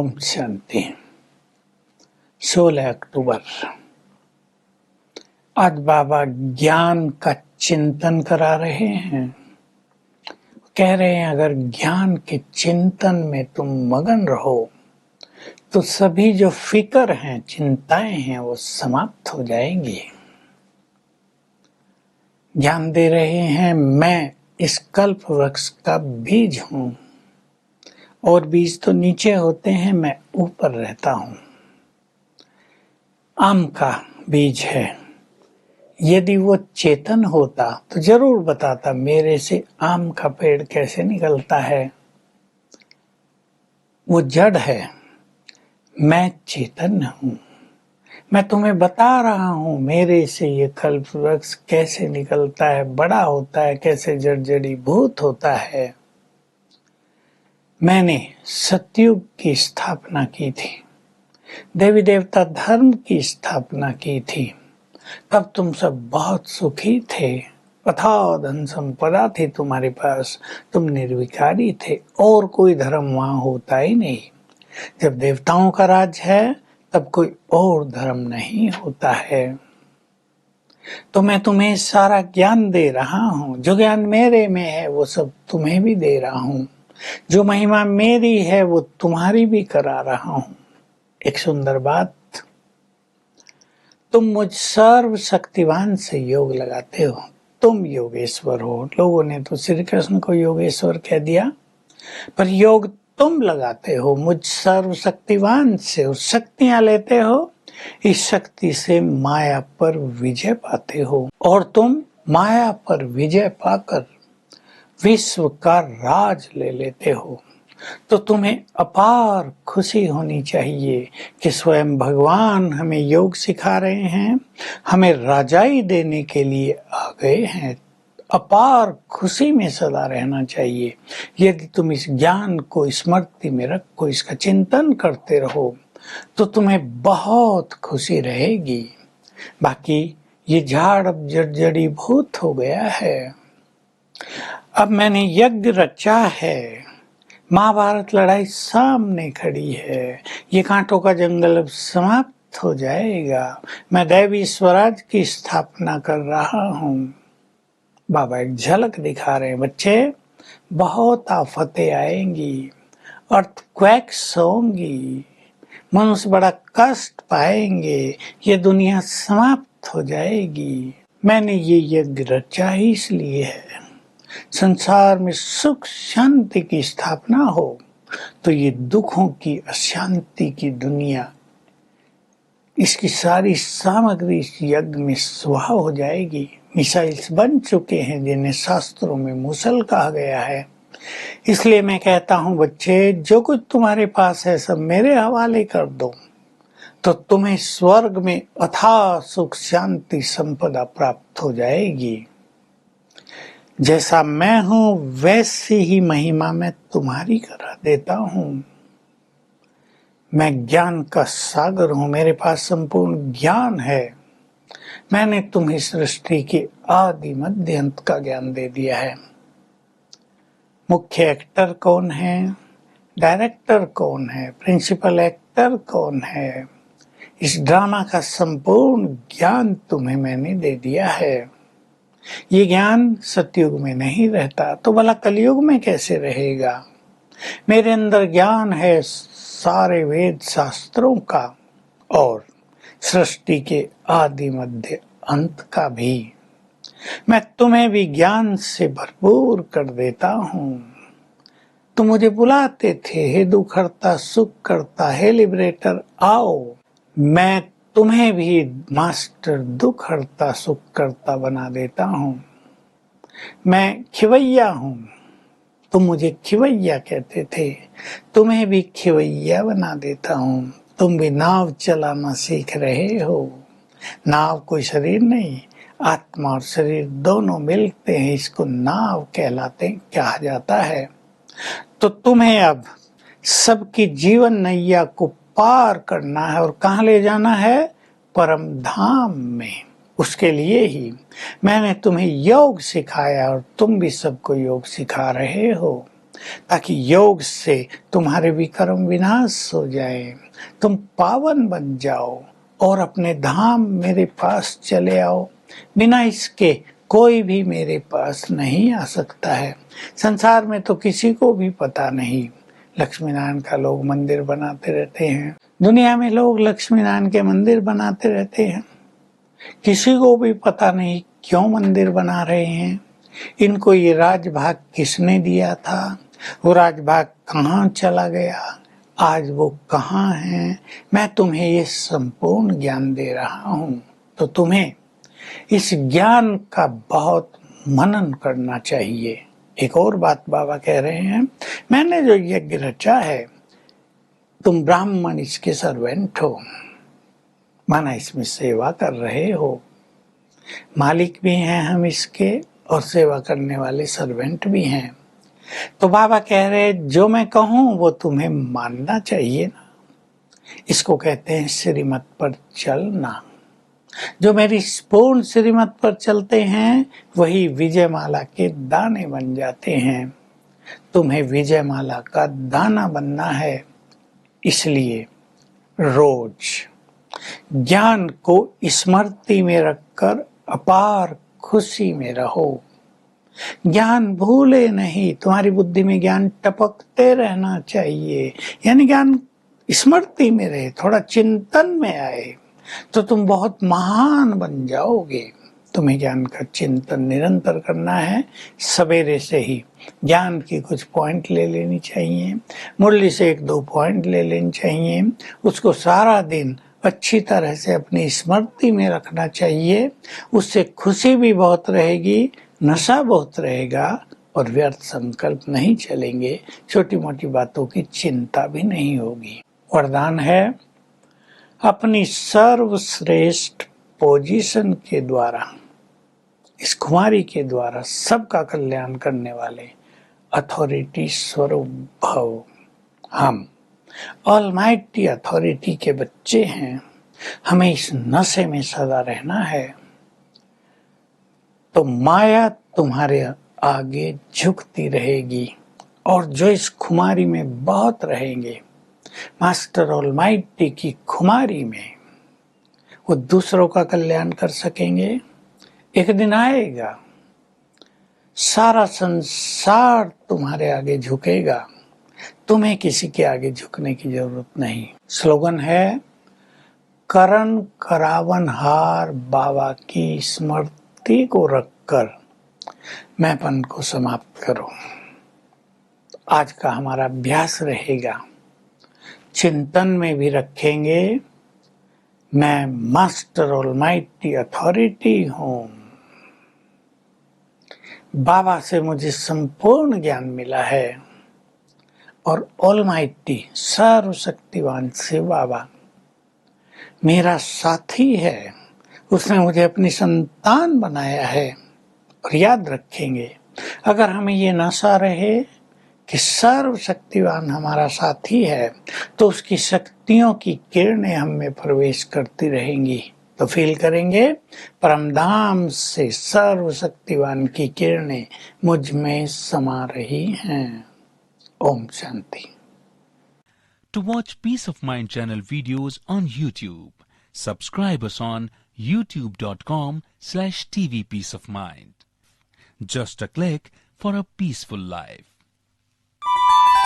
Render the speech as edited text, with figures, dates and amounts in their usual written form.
ओम शांति। 16 अक्टूबर। आज बाबा ज्ञान का चिंतन करा रहे हैं। कह रहे हैं अगर ज्ञान के चिंतन में तुम मगन रहो तो सभी जो फिक्र हैं, चिंताएं हैं, वो समाप्त हो जाएंगी। ज्ञान दे रहे हैं मैं इस कल्प वृक्ष का बीज हूं, और बीज तो नीचे होते हैं, मैं ऊपर रहता हूं। आम का बीज है, यदि वो चेतन होता तो जरूर बताता मेरे से आम का पेड़ कैसे निकलता है। वो जड़ है, मैं चेतन हूं। मैं तुम्हें बता रहा हूं मेरे से ये कल्प वृक्ष कैसे निकलता है, बड़ा होता है, कैसे जड़ीभूत होता है। मैंने सतयुग की स्थापना की थी, देवी देवता धर्म की स्थापना की थी। तब तुम सब बहुत सुखी थे, अथाह धन संपदा थी तुम्हारे पास, तुम निर्विकारी थे, और कोई धर्म वहां होता ही नहीं। जब देवताओं का राज है तब कोई और धर्म नहीं होता है। तो मैं तुम्हें सारा ज्ञान दे रहा हूं, जो ज्ञान मेरे में है वो सब तुम्हें भी दे रहा हूं, जो महिमा मेरी है वो तुम्हारी भी करा रहा हूं। एक सुंदर बात, तुम मुझ सर्वशक्तिवान से योग लगाते हो, तुम योगेश्वर हो। लोगों ने तो श्री कृष्ण को योगेश्वर कह दिया, पर योग तुम लगाते हो मुझ सर्वशक्तिवान से, और शक्तियां लेते हो, इस शक्ति से माया पर विजय पाते हो, और तुम माया पर विजय पाकर विश्व का राज ले लेते हो। तो तुम्हें अपार खुशी होनी चाहिए कि स्वयं भगवान हमें योग सिखा रहे हैं, हमें राजाई देने के लिए आ गए हैं। अपार खुशी में सदा रहना चाहिए। यदि तुम इस ज्ञान को स्मृति में रखो, इसका चिंतन करते रहो, तो तुम्हें बहुत खुशी रहेगी। बाकी ये झाड़ अब जड़ीभूत हो गया है। अब मैंने यज्ञ रचा है, महाभारत लड़ाई सामने खड़ी है, ये कांटों का जंगल अब समाप्त हो जाएगा। मैं दैवी स्वराज की स्थापना कर रहा हूँ। बाबा एक झलक दिखा रहे हैं, बच्चे बहुत आफतें आएंगी, अर्थक्वेक्स होंगी, मनुष्य बड़ा कष्ट पाएंगे, ये दुनिया समाप्त हो जाएगी। मैंने ये यज्ञ रचा ही इसलिए है, संसार में सुख शांति की स्थापना हो, तो ये दुखों की, अशांति की दुनिया, इसकी सारी सामग्री इस यज्ञ में स्वाहा हो जाएगी। मिसाइल्स बन चुके हैं जिन्हें शास्त्रों में मुसल कहा गया है। इसलिए मैं कहता हूं बच्चे, जो कुछ तुम्हारे पास है सब मेरे हवाले कर दो, तो तुम्हें स्वर्ग में अथाह सुख शांति संपदा प्राप्त हो जाएगी। जैसा मैं हूं वैसी ही महिमा मैं तुम्हारी करा देता हूं। मैं ज्ञान का सागर हूं, मेरे पास संपूर्ण ज्ञान है। मैंने तुम्हें सृष्टि के आदि मध्य अंत का ज्ञान दे दिया है। मुख्य एक्टर कौन है, डायरेक्टर कौन है, प्रिंसिपल एक्टर कौन है, इस ड्रामा का संपूर्ण ज्ञान तुम्हें मैंने दे दिया है। ये ज्ञान सतयुग में नहीं रहता तो भला कलयुग में कैसे रहेगा। मेरे अंदर ज्ञान है सारे वेद शास्त्रों का, और सृष्टि के आदि मध्य अंत का भी। मैं तुम्हें भी ज्ञान से भरपूर कर देता हूँ। तुम मुझे बुलाते थे, हे दुख हरता सुख करता, हे लिबरेटर आओ। मैं तुम्हें भी मास्टर दुख हरता सुख करता बना देता हूँ। मैं खिवैया हूँ, तुम मुझे खिवैया कहते थे, तुम्हें भी खिवैया बना देता हूँ। तुम भी नाव चलाना सीख रहे हो। नाव कोई शरीर नहीं, आत्मा और शरीर दोनों मिलते हैं, इसको नाव कहलाते कहा जाता है। तो तुम्हें अब सबकी जीवन नैया को पार करना है, और कहाँ ले जाना है, परम धाम में। उसके लिए ही मैंने तुम्हें योग सिखाया, और तुम भी सबको योग सिखा रहे हो। ताकि योग से तुम्हारे विकर्म विनाश हो जाए, तुम पावन बन जाओ और अपने धाम मेरे पास चले आओ। बिना इसके कोई भी मेरे पास नहीं आ सकता है। संसार में तो किसी को भी पता नहीं, लक्ष्मी नारायण का लोग मंदिर बनाते रहते हैं। दुनिया में लोग लक्ष्मी नारायण के मंदिर बनाते रहते हैं, किसी को भी पता नहीं क्यों मंदिर बना रहे हैं। इनको ये राजभाग किसने दिया था, वो राजभाग कहाँ चला गया, आज वो कहाँ है। मैं तुम्हें ये संपूर्ण ज्ञान दे रहा हूँ, तो तुम्हें इस ज्ञान का बहुत मनन करना चाहिए। एक और बात बाबा कह रहे हैं, मैंने जो यज्ञ रचा है, तुम ब्राह्मण इसके सर्वेंट हो, माना इसमें सेवा कर रहे हो। मालिक भी हैं हम इसके और सेवा करने वाले सर्वेंट भी हैं। तो बाबा कह रहे जो मैं कहूँ वो तुम्हें मानना चाहिए ना। इसको कहते हैं श्रीमत पर चलना। जो मेरी पूर्ण श्रीमत पर चलते हैं वही विजयमाला के दाने बन जाते हैं। तुम्हें विजयमाला का दाना बनना है, इसलिए रोज ज्ञान को स्मृति में रखकर अपार खुशी में रहो। ज्ञान भूले नहीं, तुम्हारी बुद्धि में ज्ञान टपकते रहना चाहिए, यानी ज्ञान स्मृति में रहे, थोड़ा चिंतन में आए तो तुम बहुत महान बन जाओगे। तुम्हें ज्ञान का चिंतन निरंतर करना है। सवेरे से ही ज्ञान की कुछ पॉइंट ले लेनी चाहिए, मुरली से 1-2 पॉइंट ले लेनी चाहिए, उसको सारा दिन अच्छी तरह से अपनी स्मृति में रखना चाहिए। उससे खुशी भी बहुत रहेगी, नशा बहुत रहेगा और व्यर्थ संकल्प नहीं चलेंगे, छोटी मोटी बातों की चिंता भी नहीं होगी। वरदान है, अपनी सर्वश्रेष्ठ पोजीशन के द्वारा, इस कुमारी के द्वारा सबका कल्याण करने वाले अथॉरिटी स्वरूप भव। हम ऑलमाइटी अथॉरिटी के बच्चे हैं, हमें इस नशे में सदा रहना है। तो माया तुम्हारे आगे झुकती रहेगी और जो इस खुमारी में बहुत रहेंगे, मास्टर ऑलमाइटी की खुमारी में, वो दूसरों का कल्याण कर सकेंगे। एक दिन आएगा सारा संसार तुम्हारे आगे झुकेगा, तुम्हें किसी के आगे झुकने की जरूरत नहीं। स्लोगन है, करण करावन हार बाबा की स्मृति को रखकर मैंपन को समाप्त करो। आज का हमारा अभ्यास रहेगा, चिंतन में भी रखेंगे, मैं मास्टर ऑलमाइटी अथॉरिटी हूँ, बाबा से मुझे संपूर्ण ज्ञान मिला है और ऑलमाइटी सर्वशक्तिवान से बाबा मेरा साथी है, उसने मुझे अपनी संतान बनाया है। और याद रखेंगे, अगर हमें ये नशा रहे कि सर्वशक्तिवान हमारा साथी है, तो उसकी शक्तियों की किरणें हम में प्रवेश करती रहेंगी, तो फील करेंगे परमधाम से सर्वशक्तिवान की किरणें मुझ में समा रही हैं। Om Shanti. To watch Peace of Mind channel videos on YouTube, subscribe us on youtube.com/tvpeaceofmind. Just a click for a peaceful life.